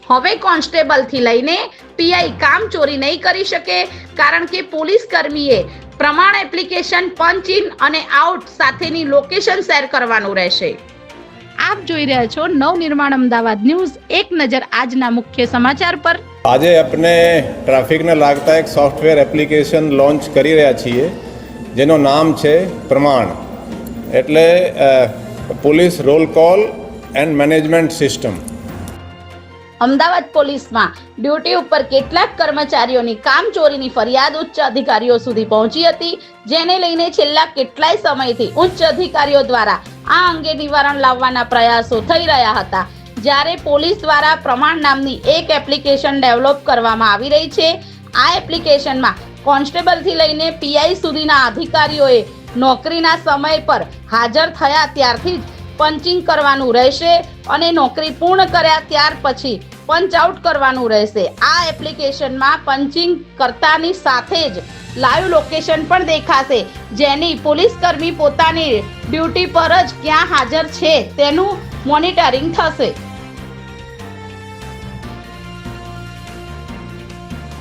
હવે કોન્સ્ટેબલથી લઈને પીઆઈ કામ ચોરી નહીં કરી શકે, કારણ કે પોલીસ કર્મીએ પ્રમાણ એપ્લિકેશન પંચ ઇન અને આઉટ સાથેની લોકેશન શેર કરવાનું રહેશે। આપ જોઈ રહ્યા છો નવનિર્માણ અમદાવાદ ન્યૂઝ। એક નજર આજના મુખ્ય સમાચાર પર। આજે આપણે ટ્રાફિકને લાગતા એક સોફ્ટવેર એપ્લિકેશન લોન્ચ કરી રહ્યા છીએ, જેનું નામ છે પ્રમાણ, એટલે police roll call and management system. Ahmedabad પોલીસમાં ડ્યુટી ઉપર કેટલાક કર્મચારીઓની કામચોરીની ફરિયાદ ઉચ્ચ અધિકારીઓ સુધી પહોંચી હતી, જેને લઈને છેલ્લા કેટલાય સમયથી ઉચ્ચ અધિકારીઓ દ્વારા આ અંગે નિવારણ લાવવાના પ્રયાસો થઈ રહ્યા હતા। જ્યારે પોલીસ દ્વારા પ્રમાણ નામની એક એપ્લિકેશન ડેવલપ કરવામાં આવી રહી છે। આ એપ્લિકેશનમાં કોન્સ્ટેબલથી લઈને પીઆઈ સુધીના અધિકારીઓએ નોકરીના સમય પર હાજર થયા ત્યારથી જ પંચિંગ કરવાનું રહેશે અને નોકરી પૂર્ણ કર્યા ત્યાર પછી પંચ આઉટ કરવાનું રહેશે। આ એપ્લિકેશનમાં પંચિંગ કરતાની સાથે જ લાઈવ લોકેશન પણ દેખાશે, જેની પોલીસ કર્મી પોતાની ડ્યુટી પર જ ક્યાં હાજર છે તેનું મોનિટરિંગ થશે।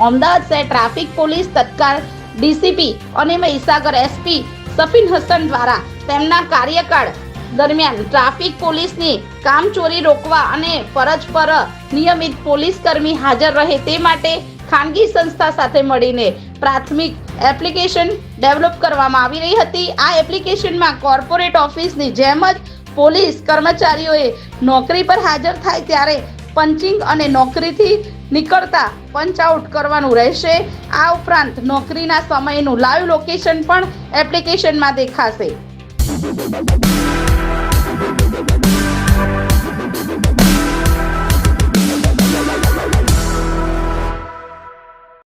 અમદાવાદ શહેર ટ્રાફિક પોલીસ તત્કાલ ડીસીપી અને મહીસાગર એસપી સફીન હસન દ્વારા તેમના કાર્યકાળ દરમિયાન ટ્રાફિક પોલીસની કામચોરી રોકવા અને ફરજ પર નિયમિત પોલીસ કર્મી હાજર રહે તે માટે ખાનગી સંસ્થા સાથે મળીને પ્રાથમિક એપ્લિકેશન ડેવલપ કરવામાં આવી રહી હતી। આ એપ્લિકેશનમાં કોર્પોરેટ ઓફિસની જેમ જ પોલીસ કર્મચારીઓએ નોકરી પર હાજર થાય ત્યારે પંચિંગ અને નોકરીથી નીકળતા પંચ આઉટ કરવાનું રહેશે। આ ઉપરાંત નોકરીના સમયનું લાઈવ લોકેશન પણ એપ્લિકેશનમાં દેખાશે।